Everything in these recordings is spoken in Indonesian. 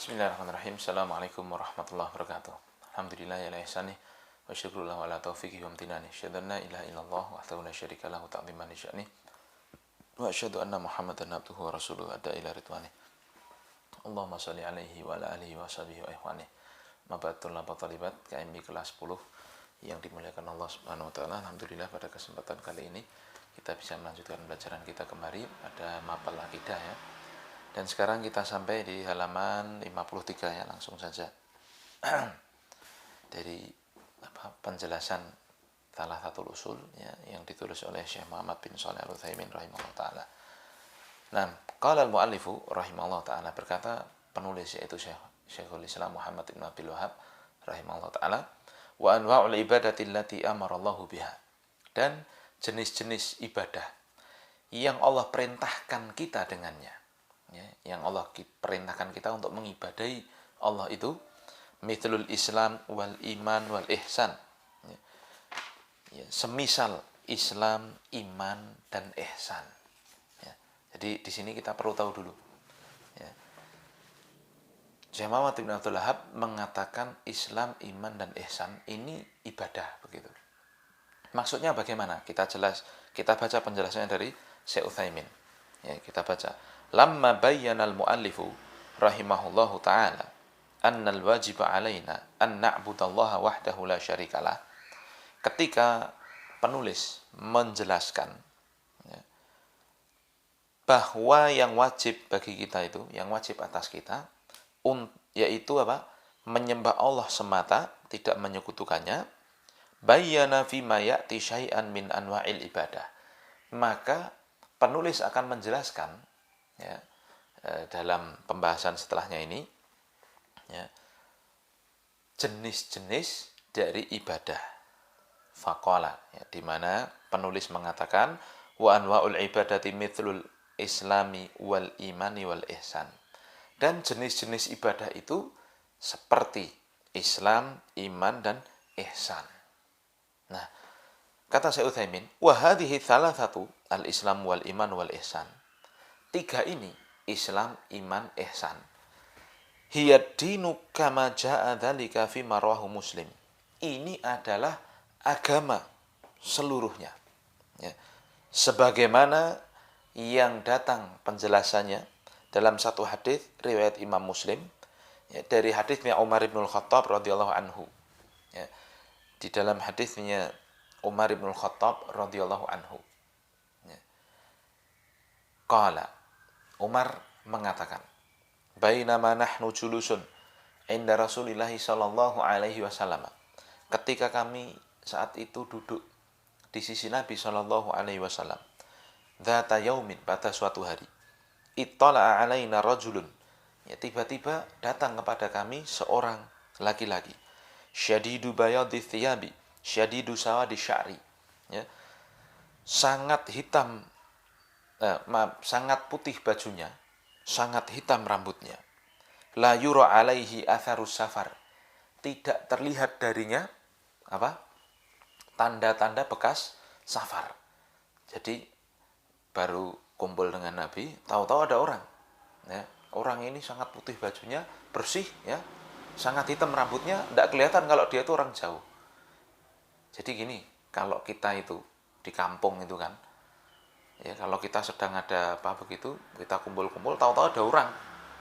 Bismillahirrahmanirrahim. Assalamualaikum warahmatullahi wabarakatuh. Alhamdulillah ya la ihsani wa syukrullah wa la taufiqi wa amtinani. Asyhadu an la ilaha illallah wahdahu la syarika lahu ta'ziman li sya'ni. Wa asyhadu anna Muhammadan abduhu wa rasuluhu adda ila ridwani. Allahumma shalli alaihi wa ala alihi wa sahbihi wa ihwani. Mabatul labat talibat KMB kelas 10 yang dimuliakan Allah Subhanahu wa taala. Alhamdulillah pada kesempatan kali ini kita bisa melanjutkan pelajaran kita kembali pada mapal akidah ya. Dan sekarang kita sampai di halaman 53 ya, langsung saja. Dari penjelasan salah satu usul ya, yang ditulis oleh Syekh Muhammad bin Shalih Al-Utsaimin rahimahullah taala. Nah, qala al-muallifu rahimahullah taala, berkata penulis yaitu Syekhul Islam Muhammad bin Abdul Wahhab rahimahullah taala, wa anwa'ul ibadati allati amara Allahu biha. Dan jenis-jenis ibadah yang Allah perintahkan kita dengannya. Ya, yang Allah perintahkan kita untuk mengibadahi Allah itu mithlul Islam wal iman wal ihsan ya. Ya, semisal Islam, iman dan ihsan ya. Jadi di sini kita perlu tahu dulu ya. Syekh Muhammad bin Abdul Wahhab mengatakan Islam, iman dan ihsan ini ibadah begitu. Maksudnya bagaimana? Kita baca penjelasannya dari Syekh Utsaimin ya, kita baca. Lamma bayyana al-muallifu rahimahullahu ta'ala annal wajiba alaina an na'budallaha wahdahu la syarikalah. Ketika penulis menjelaskan ya, bahwa yang wajib bagi kita itu, yang wajib atas kita yaitu apa? Menyembah Allah semata, tidak menyekutukannya. Bayyana fi ma ya'ti syai'an min anwa'il ibadah. Maka penulis akan menjelaskan ya, dalam pembahasan setelahnya ini ya, jenis-jenis dari ibadah faqala ya, di mana penulis mengatakan wa anwa'ul ibadati mithlul islami wal imani wal ihsan, dan jenis-jenis ibadah itu seperti Islam, iman dan ihsan. Nah, kata Syekh Utsaimin, wa hadhihi thalathatu al-islam wal iman wal ihsan. Tiga ini, Islam, iman, ihsan. Hiya dinu kama ja'a dzalika fi marwahu Muslim. Ini adalah agama seluruhnya. Ya. Sebagaimana yang datang penjelasannya dalam satu hadis riwayat Imam Muslim ya, dari hadisnya Umar bin Khattab radhiyallahu anhu. Ya. Di dalam hadisnya Umar bin Khattab radhiyallahu anhu. Ya. Qala, Umar mengatakan, bainama nahnu julusun inda Rasulillah sallallahu alaihi wasallam. Ketika kami saat itu duduk di sisi Nabi sallallahu alaihi wasallam. Dzata yaumin, pada suatu hari. Ittala'a alaina rajulun. Ya, tiba-tiba datang kepada kami seorang laki-laki. Syadidu bayadhi thiyabi, syadidu sawadi sya'ri. Ya. Sangat hitam, sangat putih bajunya, sangat hitam rambutnya. La yura alaihi atharus safar. Tidak terlihat darinya apa? Tanda-tanda bekas safar. Jadi baru kumpul dengan Nabi, tahu-tahu ada orang. Ya, orang ini sangat putih bajunya, bersih ya, sangat hitam rambutnya, tidak kelihatan kalau dia itu orang jauh. Jadi gini, kalau kita itu di kampung itu kan, ya, kalau kita sedang ada apa begitu, kita kumpul-kumpul, tahu-tahu ada orang.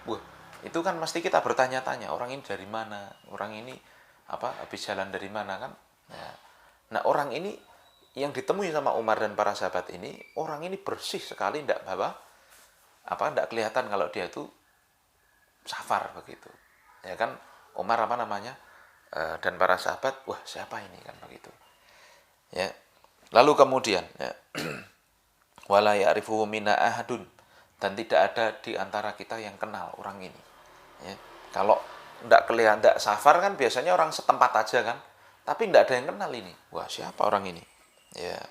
Wah, itu kan mesti kita bertanya-tanya, orang ini dari mana? Orang ini apa? Habis jalan dari mana kan? Ya. Nah, orang ini yang ditemui sama Umar dan para sahabat ini, orang ini bersih sekali, tidak tidak kelihatan kalau dia itu safar begitu. Ya kan? Umar apa namanya? Dan para sahabat, wah, siapa ini kan begitu. Ya. Lalu kemudian ya, wala ya'rifuhu minna ahadun, dan tidak ada di antara kita yang kenal orang ini. Ya. Kalau tidak kelihatan, tidak safar kan biasanya orang setempat aja kan, tapi tidak ada yang kenal ini. Wah, siapa orang ini? Ya.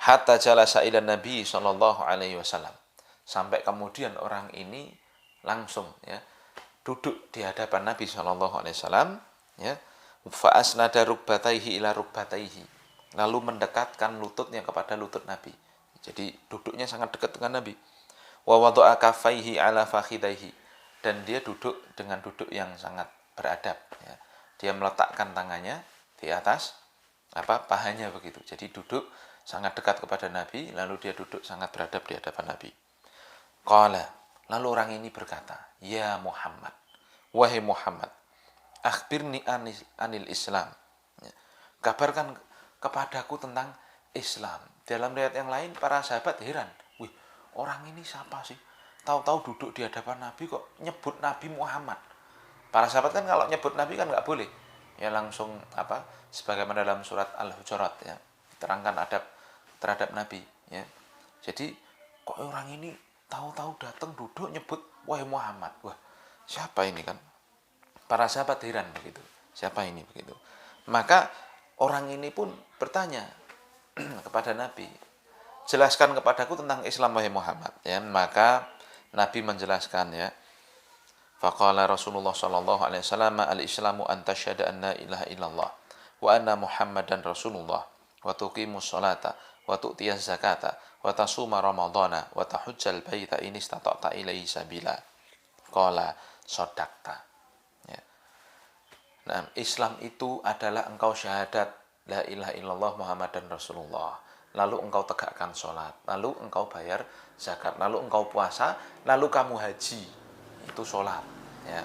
Hatta jalasa ila Nabi sallallahu alaihi wasallam. Sampai kemudian orang ini langsung ya duduk di hadapan Nabi sallallahu alaihi wasallam ya. Fa asnada rukbataihi ila rukbataihi. Lalu mendekatkan lututnya kepada lutut Nabi. Jadi duduknya sangat dekat dengan Nabi. Wa wada'a kaffaihi ala fakhidaihi, dan dia duduk dengan duduk yang sangat beradab, ya. Dia meletakkan tangannya di atas pahanya begitu. Jadi duduk sangat dekat kepada Nabi, lalu dia duduk sangat beradab di hadapan Nabi. Qala, lalu orang ini berkata, "Ya Muhammad, wahai Muhammad, akhbirni anil Islam." Ya, kabarkan kepadaku tentang Islam. Dalam riwayat yang lain para sahabat heran, "Wih, orang ini siapa sih? Tahu-tahu duduk di hadapan Nabi kok nyebut Nabi Muhammad." Para sahabat kan kalau nyebut Nabi kan nggak boleh. Ya langsung sebagaimana dalam surat Al-Hujurat, ya, diterangkan adab terhadap Nabi, ya. Jadi kok orang ini tahu-tahu datang duduk nyebut wahai Muhammad. Wah, siapa ini kan? Para sahabat heran begitu. Siapa ini begitu? Maka orang ini pun bertanya kepada Nabi, "Jelaskan kepadaku tentang Islam wahai Muhammad." Ya, maka Nabi menjelaskan, ya. Faqala Rasulullah sallallahu alaihi wasallam, "Al-Islamu an tasyhada an la ilaha illallah wa anna Muhammadan Rasulullah wa tuqimus salata wa tu'tiyaz zakata wa tasuma ramadhana wa tahujjal baita in istata'ta ilaihi sabila." Qala shadaqta. Ya. Nah, Islam itu adalah engkau syahadat la ilaha illallah Muhammadan Rasulullah, lalu engkau tegakkan sholat, lalu engkau bayar zakat, lalu engkau puasa, lalu kamu haji. Itu sholat, ya.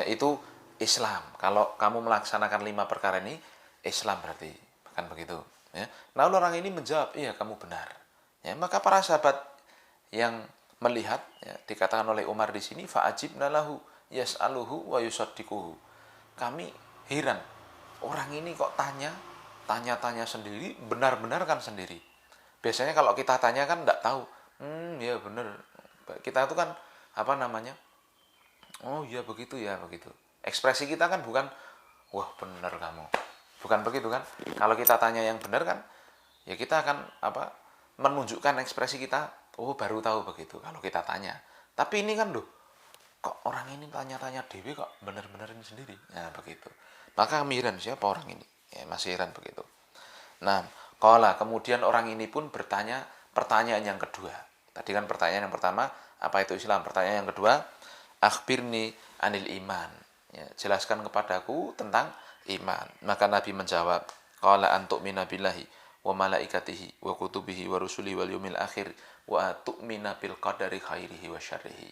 Itu Islam. Kalau kamu melaksanakan 5 perkara ini, Islam berarti, bukan begitu, ya. Lalu orang ini menjawab, "Iya, kamu benar." Ya, maka para sahabat yang melihat, ya, dikatakan oleh Umar di sini, fa'ajibna lahu yas'aluhu wa yusaddiquhu. Kami heran, orang ini kok tanya-tanya sendiri, benar-benarkan sendiri. Biasanya kalau kita tanya kan enggak tahu. Ya benar. Kita itu kan oh iya begitu ya, begitu. Ekspresi kita kan bukan, wah benar kamu. Bukan begitu kan? Kalau kita tanya yang benar kan, ya kita akan menunjukkan ekspresi kita, oh baru tahu begitu kalau kita tanya. Tapi ini kan loh, kok orang ini tanya-tanya dewi kok benar-benarin sendiri. Ya begitu. Maka heran, siapa orang ini? Ya, masih heran begitu. Nah, kemudian orang ini pun bertanya pertanyaan yang kedua. Tadi kan pertanyaan yang pertama, apa itu Islam? Pertanyaan yang kedua, akhbirni anil iman. Ya, jelaskan kepadaku tentang iman. Maka Nabi menjawab, qala antu'mina billahi wa malaikatihi wa kutubihi wa rusuli wal yawmil akhir wa tu'mina bil qadari khairihi wa syarrihi.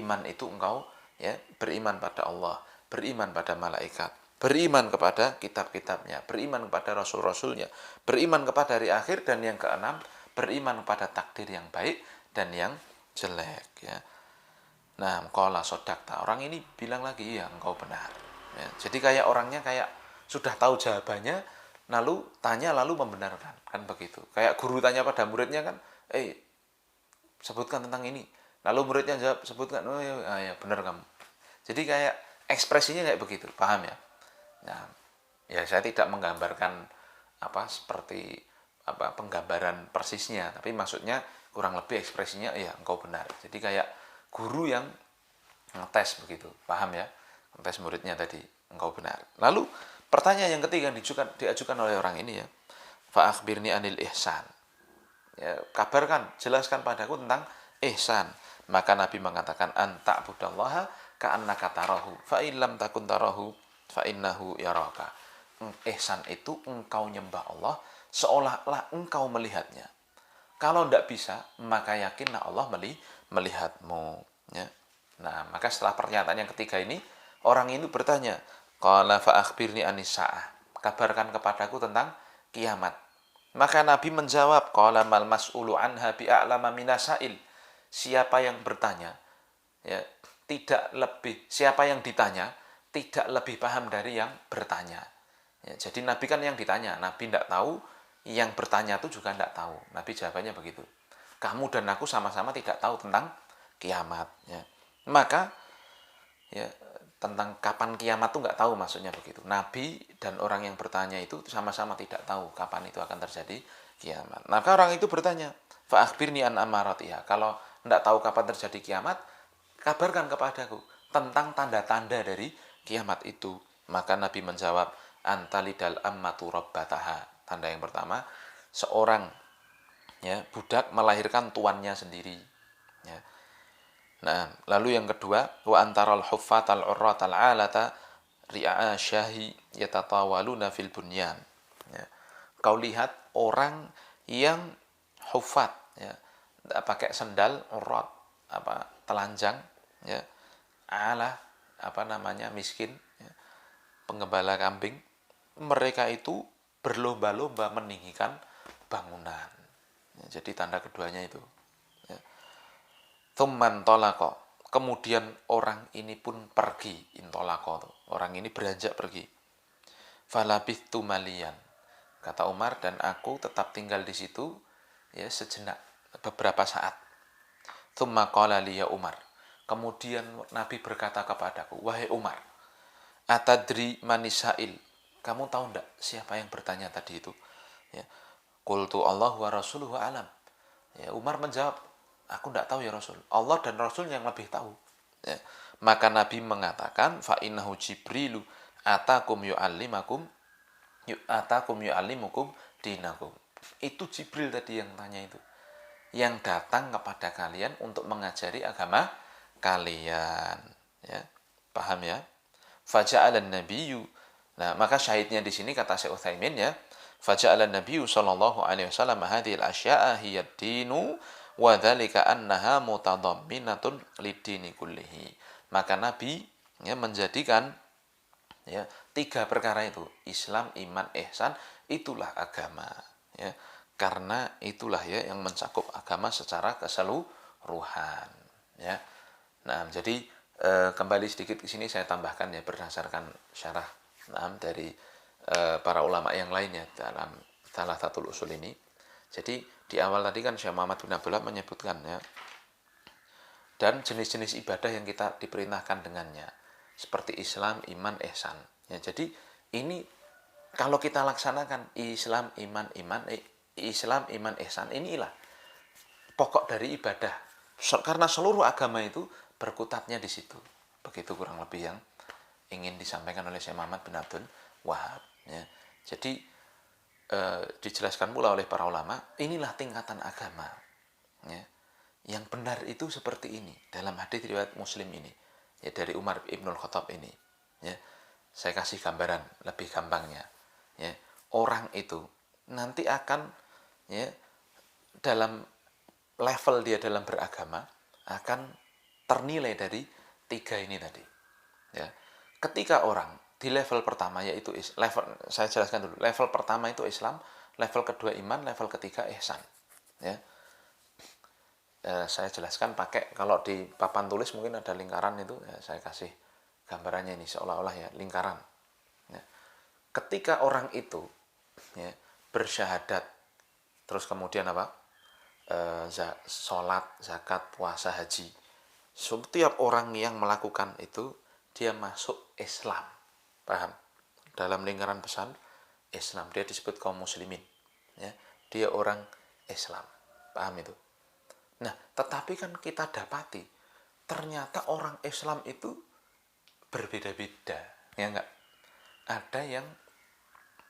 Iman itu engkau, ya, beriman pada Allah, beriman pada malaikat, beriman kepada kitab-kitabnya, beriman kepada rasul-rasulnya, beriman kepada hari akhir, dan yang keenam, beriman kepada takdir yang baik dan yang jelek, ya. Nah, qala shadaqta. Orang ini bilang lagi, ya engkau benar. Ya, jadi kayak orangnya kayak sudah tahu jawabannya, lalu tanya lalu membenarkan, kan begitu. Kayak guru tanya pada muridnya kan, sebutkan tentang ini. Lalu muridnya jawab, sebutkan, oh ya benar kamu. Jadi kayak ekspresinya kayak begitu, paham ya? Nah, ya saya tidak menggambarkan seperti penggambaran persisnya, tapi maksudnya kurang lebih ekspresinya, ya engkau benar. Jadi kayak guru yang ngetes begitu, paham ya? Ngetes muridnya tadi, engkau benar. Lalu pertanyaan yang ketiga yang diajukan oleh orang ini, ya, fa akhbirni anil ihsan. Ya, kabarkan, jelaskan padaku tentang ihsan. Maka Nabi mengatakan, anta budallaha ka'annaka tarahu fa illam takun tarahu fa innahu yaraka. Ihsan itu engkau nyembah Allah seolah-olah engkau melihatnya. Kalau tidak bisa, maka yakinlah Allah melihatmu, ya. Nah, maka setelah pernyataan yang ketiga ini, orang ini bertanya, qala fa akhbirni anis sa'ah. Kabarkan kepadaku tentang kiamat. Maka Nabi menjawab, qala mal mas'ulu anha bi'a'lama minasail. Siapa yang bertanya, ya, siapa yang ditanya tidak lebih paham dari yang bertanya. Ya, jadi Nabi kan yang ditanya, Nabi tidak tahu, yang bertanya itu juga tidak tahu. Nabi jawabannya begitu. Kamu dan aku sama-sama tidak tahu tentang kiamat. Ya. Maka, ya, tentang kapan kiamat itu nggak tahu, maksudnya begitu. Nabi dan orang yang bertanya itu sama-sama tidak tahu kapan itu akan terjadi kiamat. Maka orang itu bertanya, fa akhbirni an amaratiha. Kalau tidak tahu kapan terjadi kiamat, kabarkan kepadaku tentang tanda-tanda dari kiamat itu. Maka Nabi menjawab, antalidal ammatu rabbataha. Tanda yang pertama, seorang, ya, budak melahirkan tuannya sendiri, ya. Nah, lalu yang kedua, wa antaral huffatal urratal alata ri'a syahi yatatawaluna fil bunyan. Ya. Kau lihat orang yang huffat, ya, pakai sendal urrat, telanjang, ya, ala miskin, ya, penggembala kambing, mereka itu berlomba-lomba meninggikan bangunan. Ya, jadi tanda keduanya itu. Ya. Thumman tolako. Kemudian orang ini pun pergi. Intolako. Orang ini beranjak pergi. Falabithtu maliyan. Kata Umar, dan aku tetap tinggal di situ ya sejenak, beberapa saat. Thumma qala liya Umar. Kemudian Nabi berkata kepadaku, wahai Umar, atadri manisail. Kamu tahu enggak siapa yang bertanya tadi itu? Ya. Qultu Allah wa rasuluhu alam. Ya, Umar menjawab, aku enggak tahu ya Rasul. Allah dan Rasul yang lebih tahu. Ya. Maka Nabi mengatakan, fa innahu Jibrilu atakum yu'allimukum dinakum. Itu Jibril tadi yang tanya itu. Yang datang kepada kalian untuk mengajari agama kalian. Ya. Paham ya? Faja'alan nabiyyu. Nah, maka syahidnya di sini kata Syekh Utsaimin ya, faja'alan nabiyyu sallallahu alaihi wasallam hadhil asya'a hiya dinu wa dzalika annaha mutadamminatun lidini kullihi. Maka Nabi ya menjadikan ya tiga perkara itu, Islam, iman, ihsan, itulah agama ya. Karena itulah ya yang mencakup agama secara keseluruhan ya. Nah, jadi kembali sedikit ke sini saya tambahkan ya berdasarkan syarah dari para ulama yang lainnya dalam salah satu usul ini. Jadi di awal tadi kan Syekh Muhammad bin Abdullah menyebutkan ya, dan jenis-jenis ibadah yang kita diperintahkan dengannya seperti Islam, iman, ihsan. Ya, jadi ini kalau kita laksanakan Islam, iman, ihsan, inilah pokok dari ibadah. Karena seluruh agama itu berkutatnya di situ. Begitu kurang lebih yang ingin disampaikan oleh Syekh Muhammad bin Abdul Wahab. Ya. Jadi dijelaskan pula oleh para ulama, inilah tingkatan agama. Ya. Yang benar itu seperti ini dalam hadis riwayat Muslim ini, ya dari Umar ibnul Khattab ini. Ya. Saya kasih gambaran lebih gampangnya. Ya. Orang itu nanti akan ya dalam level dia dalam beragama akan ternilai dari tiga ini tadi. Ya. Ketika orang di level pertama yaitu saya jelaskan dulu. Level pertama itu Islam, level kedua iman, level ketiga ihsan. Ya. Saya jelaskan pakai kalau di papan tulis mungkin ada lingkaran itu ya, saya kasih gambarannya ini seolah-olah ya lingkaran. Ya. Ketika orang itu ya, bersyahadat terus kemudian sholat, zakat, puasa, haji. Setiap orang yang melakukan itu dia masuk Islam. Paham? Dalam lingkaran besar Islam dia disebut kaum muslimin. Ya, dia orang Islam. Paham itu? Nah, tetapi kan kita dapati ternyata orang Islam itu berbeda-beda, ya enggak? Ada yang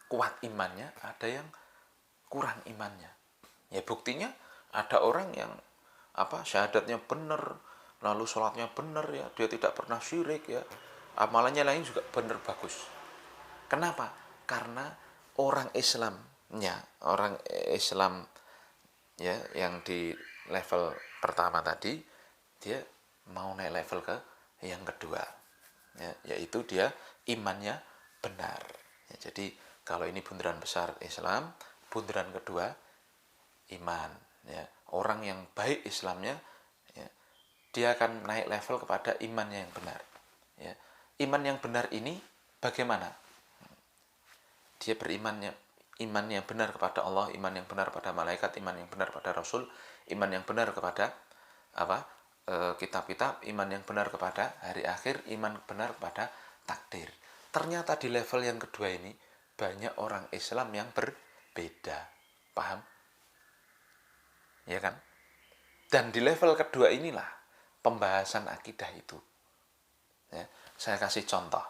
kuat imannya, ada yang kurang imannya. Ya buktinya ada orang yang syahadatnya benar, lalu sholatnya benar ya, dia tidak pernah syirik ya, amalannya lain juga benar bagus. Kenapa? Karena orang Islam ya yang di level pertama tadi dia mau naik level ke yang kedua ya, yaitu dia imannya benar ya, jadi kalau ini bundaran besar Islam, bundaran kedua iman ya. Orang yang baik Islamnya ya, dia akan naik level kepada imannya yang benar ya. Iman yang benar ini bagaimana? Dia iman yang benar kepada Allah, iman yang benar pada malaikat, iman yang benar pada Rasul, iman yang benar kepada kitab-kitab, iman yang benar kepada hari akhir, iman benar kepada takdir. Ternyata di level yang kedua ini banyak orang Islam yang berbeda. Paham? Ya kan? Dan di level kedua inilah pembahasan akidah itu. Ya, saya kasih contoh.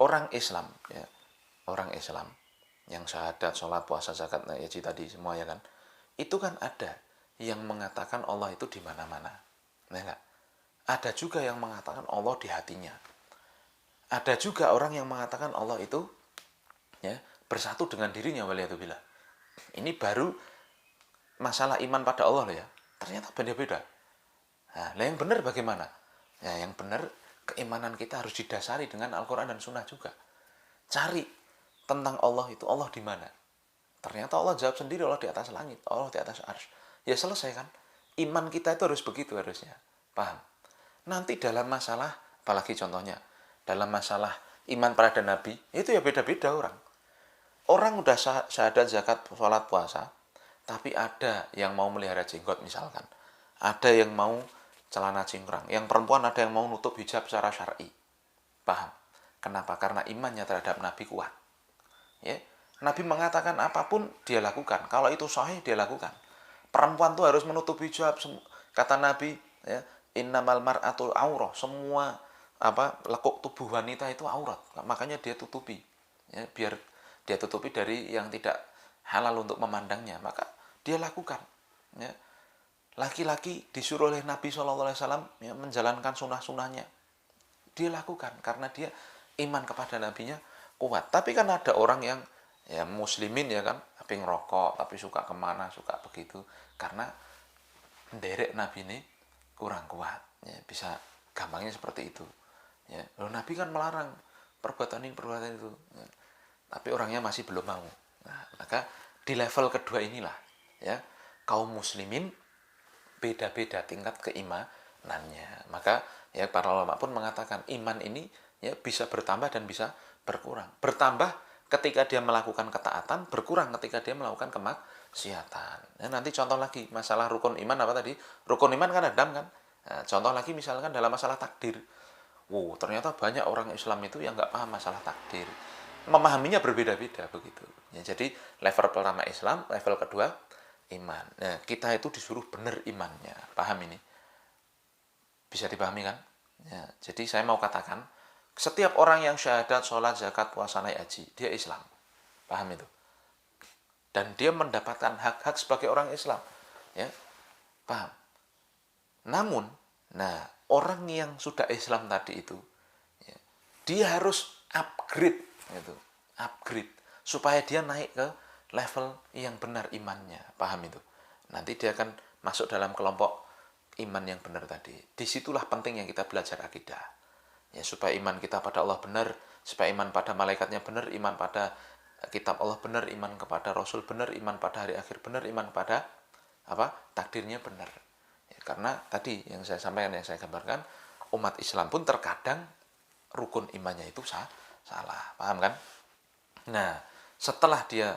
Orang Islam ya, orang Islam yang syahadat, sholat, puasa, zakat, haji tadi semua ya kan. Itu kan ada yang mengatakan Allah itu di mana-mana. Nah, enggak? Ada juga yang mengatakan Allah di hatinya. Ada juga orang yang mengatakan Allah itu ya bersatu dengan dirinya, waliyadzubillah. Ini baru masalah iman pada Allah loh ya. Ternyata beda-beda. Nah, yang benar bagaimana? Ya, yang benar keimanan kita harus didasari dengan Al-Quran dan Sunnah juga. Cari tentang Allah itu, Allah di mana? Ternyata Allah jawab sendiri, Allah di atas langit, Allah di atas arsy. Ya selesai kan? Iman kita itu harus begitu harusnya. Paham? Nanti dalam masalah, apalagi contohnya, dalam masalah iman pada Nabi, itu ya beda-beda orang. Orang udah syahadat, zakat, sholat, puasa, tapi ada yang mau melihara jenggot misalkan. Ada yang mau celana cingkrang. Yang perempuan ada yang mau nutup hijab secara syar'i. Paham? Kenapa? Karena imannya terhadap Nabi kuat. Ya, Nabi mengatakan apapun dia lakukan. Kalau itu sahih dia lakukan. Perempuan tuh harus menutup hijab. Kata Nabi, ya, innamal mar'atul aurah. Semua lekuk tubuh wanita itu aurat. Makanya dia tutupi. Ya, biar dia tutupi dari yang tidak halal untuk memandangnya. Maka dia lakukan. Ya. Laki-laki disuruh oleh Nabi SAW ya, menjalankan sunnah-sunnahnya. Dia lakukan karena dia iman kepada nabinya kuat. Tapi kan ada orang yang ya muslimin ya kan, tapi ngerokok, tapi suka kemana, suka begitu. Karena menderek nabi ini kurang kuat. Ya, bisa gampangnya seperti itu. Ya, loh, Nabi kan melarang perbuatan ini, perbuatan itu. Ya, tapi orangnya masih belum mau. Nah, maka di level kedua inilah ya kaum muslimin beda-beda tingkat keimanannya. Maka ya para ulama pun mengatakan iman ini ya bisa bertambah dan bisa berkurang. Bertambah ketika dia melakukan ketaatan, berkurang ketika dia melakukan kemaksiatan. Ya, nanti contoh lagi masalah rukun iman apa tadi? Rukun iman kan ada kan? Nah, contoh lagi misalkan dalam masalah takdir. Wow, ternyata banyak orang Islam itu yang nggak paham masalah takdir. Memahaminya berbeda-beda begitu. Ya, jadi level pertama Islam, level kedua iman. Nah, kita itu disuruh benar imannya. Paham ini? Bisa dipahami kan? Ya, jadi saya mau katakan, setiap orang yang syahadat, sholat, zakat, puasa, naik haji, dia Islam. Paham itu? Dan dia mendapatkan hak-hak sebagai orang Islam. Ya, paham? Namun, nah orang yang sudah Islam tadi itu, ya, dia harus upgrade, gitu, upgrade supaya dia naik ke level yang benar imannya. Paham itu? Nanti dia akan masuk dalam kelompok iman yang benar tadi. Disitulah penting yang kita belajar akidah. Ya, supaya iman kita pada Allah benar, supaya iman pada malaikatnya benar, iman pada kitab Allah benar, iman kepada Rasul benar, iman pada hari akhir benar, iman pada takdirnya benar. Ya, karena tadi yang saya sampaikan, yang saya gambarkan, umat Islam pun terkadang rukun imannya itu salah. Paham kan? Nah, setelah dia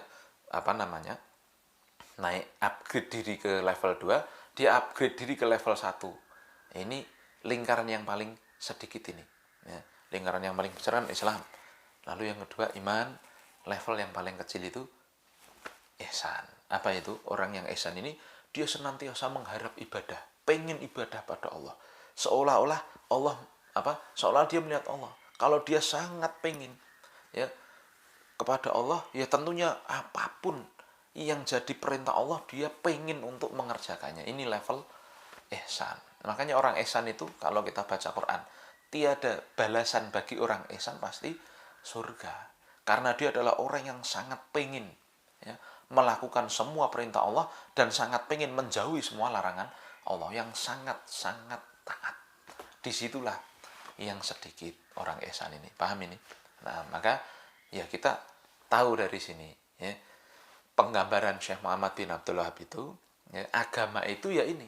naik upgrade diri ke level 2, dia upgrade diri ke level 1. Ini lingkaran yang paling sedikit ini. Ya, lingkaran yang paling besar kan Islam. Lalu yang kedua iman, level yang paling kecil itu ihsan. Apa itu? Orang yang ihsan ini dia senantiasa mengharap ibadah, pengen ibadah pada Allah. Seolah-olah Allah seolah dia melihat Allah. Kalau dia sangat pengen ya kepada Allah, ya tentunya apapun yang jadi perintah Allah dia pengen untuk mengerjakannya. Ini level ihsan. Makanya orang ihsan itu kalau kita baca Quran, tiada balasan bagi orang ihsan pasti surga. Karena dia adalah orang yang sangat pengen ya, melakukan semua perintah Allah dan sangat pengen menjauhi semua larangan Allah, yang sangat-sangat taat. Disitulah yang sedikit orang ihsan ini. Paham ini? Nah, maka ya kita tahu dari sini ya, penggambaran Syekh Muhammad bin Abdul Wahab itu ya, agama itu ya ini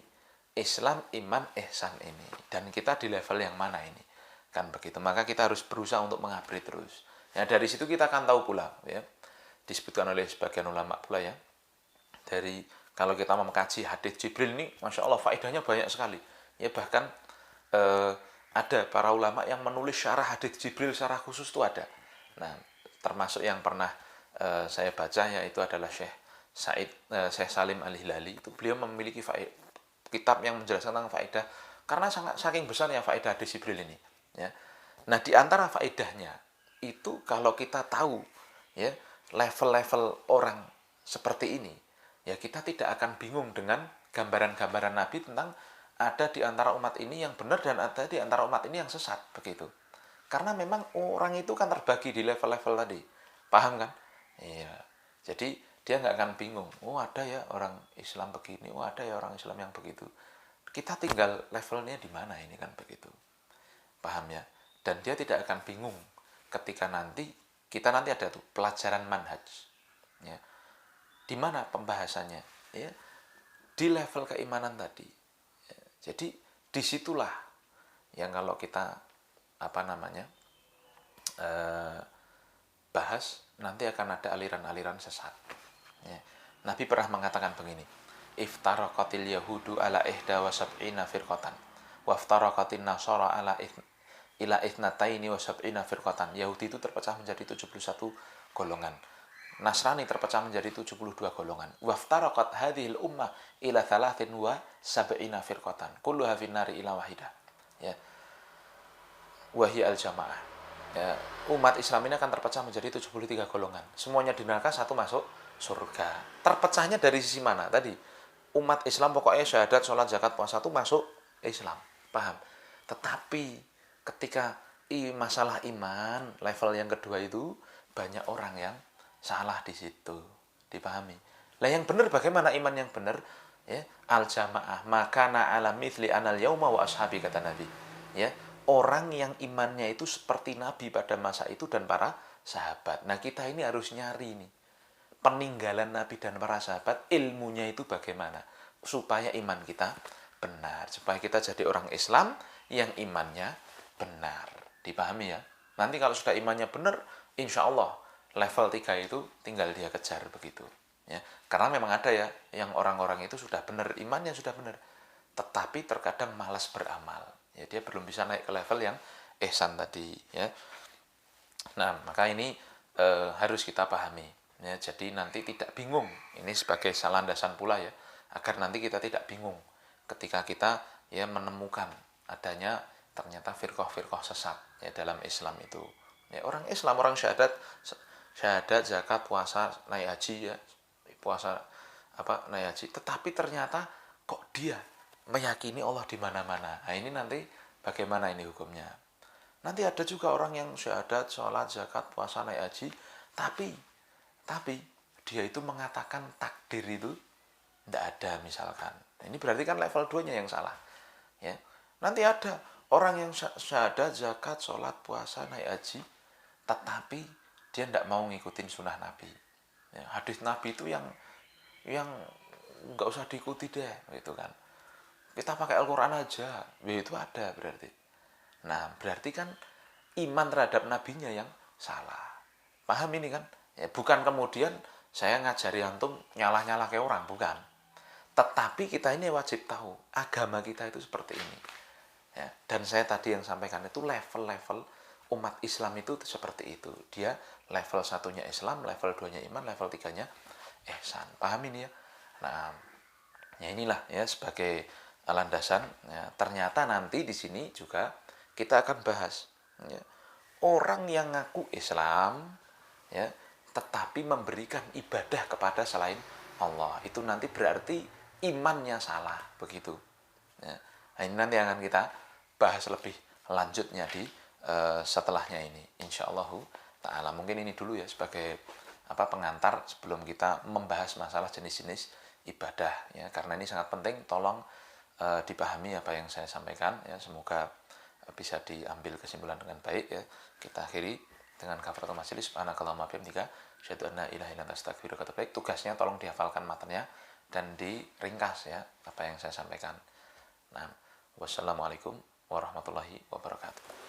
Islam, iman, ihsan ini, dan kita di level yang mana ini kan begitu. Maka kita harus berusaha untuk mengupgrade terus ya. Dari situ kita akan tahu pula ya, disebutkan oleh sebagian ulama pula ya, dari kalau kita mengkaji hadis Jibril ini, masya Allah faedahnya banyak sekali ya. Bahkan ada para ulama yang menulis syarah hadis Jibril secara khusus itu ada. Nah, termasuk yang pernah saya baca yaitu adalah Syekh Salim Al-Hilali. Itu beliau memiliki kitab yang menjelaskan tentang faedah, karena saking besarnya faedah hadis Jibril ini ya. Nah, di antara faedahnya itu kalau kita tahu ya level-level orang seperti ini ya, kita tidak akan bingung dengan gambaran-gambaran Nabi tentang ada di antara umat ini yang benar dan ada di antara umat ini yang sesat, begitu. Karena memang orang itu kan terbagi di level-level tadi, paham kan? Iya. Jadi dia nggak akan bingung. Oh ada ya orang Islam begini, oh ada ya orang Islam yang begitu. Kita tinggal levelnya di mana ini kan begitu, paham ya? Dan dia tidak akan bingung ketika kita nanti ada tuh pelajaran manhaj, ya. Di mana pembahasannya? Ya, di level keimanan tadi. Ya, jadi disitulah yang kalau kita bahas nanti akan ada aliran-aliran sesat. Ya. Nabi pernah mengatakan begini, iftaraqatil yahudu ala ihda wa sab'ina firqatan wa iftaraqatin nasara ala ila ithnataini wa sab'ina firqatan. Yahudi itu terpecah menjadi 71 golongan. Nasrani terpecah menjadi 72 golongan. Wa iftaraqat hadhil ummah ila thalathin wa sab'ina firqatan. Kulluha finnari ila wahidah. Ya. Wahi al-jamaah. Ya, umat Islam ini akan terpecah menjadi 73 golongan. Semuanya di neraka, satu masuk surga. Terpecahnya dari sisi mana? Tadi, umat Islam pokoknya syahadat, sholat, zakat, puasa itu masuk Islam. Paham? Tetapi ketika masalah iman, level yang kedua itu, banyak orang yang salah di situ. Dipahami? Lah yang benar bagaimana iman yang benar? Ya, al-jamaah. Makana ala mithli anal yauma wa ashabi, kata Nabi. Ya, orang yang imannya itu seperti Nabi pada masa itu dan para sahabat. Nah kita ini harus nyari nih, peninggalan Nabi dan para sahabat, ilmunya itu bagaimana, supaya iman kita benar, supaya kita jadi orang Islam yang imannya benar. Dipahami ya? Nanti kalau sudah imannya benar, insya Allah level 3 itu tinggal dia kejar begitu. Ya, karena memang ada ya yang orang-orang itu sudah benar, imannya sudah benar, tetapi terkadang malas beramal. Ya, dia belum bisa naik ke level yang ihsan tadi, ya. Nah, maka ini harus kita pahami, ya. Jadi nanti tidak bingung. Ini sebagai landasan pula ya, agar nanti kita tidak bingung ketika kita ya menemukan adanya ternyata firqah-firqah sesat ya dalam Islam itu. Ya, orang Islam, orang syahadat, zakat, puasa, naik haji ya, puasa naik haji, tetapi ternyata kok dia meyakini Allah di mana-mana. Nah, ini nanti bagaimana ini hukumnya? Nanti ada juga orang yang syahadat, sholat, zakat, puasa, naik haji, tapi dia itu mengatakan takdir itu tidak ada misalkan. Nah, ini berarti kan level 2-nya yang salah. Ya. Nanti ada orang yang syahadat, zakat, sholat, puasa, naik haji, tetapi dia tidak mau ngikutin sunnah Nabi. Ya, hadis Nabi itu yang nggak usah diikuti deh, gitu kan. Kita pakai Al-Quran aja, itu ada berarti. Nah, berarti kan iman terhadap nabinya yang salah. Paham ini kan? Ya, bukan kemudian saya ngajari antum nyalah-nyalah ke orang, bukan. Tetapi kita ini wajib tahu, agama kita itu seperti ini. Ya, dan saya tadi yang sampaikan itu level-level umat Islam itu seperti itu. Dia level 1-nya Islam, level 2-nya iman, level 3-nya ihsan. Paham ini ya? Nah, ya inilah ya sebagai landasan. Ya, ternyata nanti di sini juga kita akan bahas ya, orang yang ngaku Islam ya tetapi memberikan ibadah kepada selain Allah, itu nanti berarti imannya salah begitu ya. Nah, ini nanti akan kita bahas lebih lanjutnya di setelahnya ini insyaallah ta'ala. Mungkin ini dulu ya sebagai pengantar sebelum kita membahas masalah jenis-jenis ibadah ya, karena ini sangat penting. Tolong dipahami apa yang saya sampaikan ya, semoga bisa diambil kesimpulan dengan baik ya. Kita akhiri dengan kafaratul majelis, subhanakallahumma bihamdika asyhadu an la ilaha illa anta astaghfiruka wa atubu ilaik. Tugasnya tolong dihafalkan matanya dan diringkas ya apa yang saya sampaikan. Nah, wassalamualaikum warahmatullahi wabarakatuh.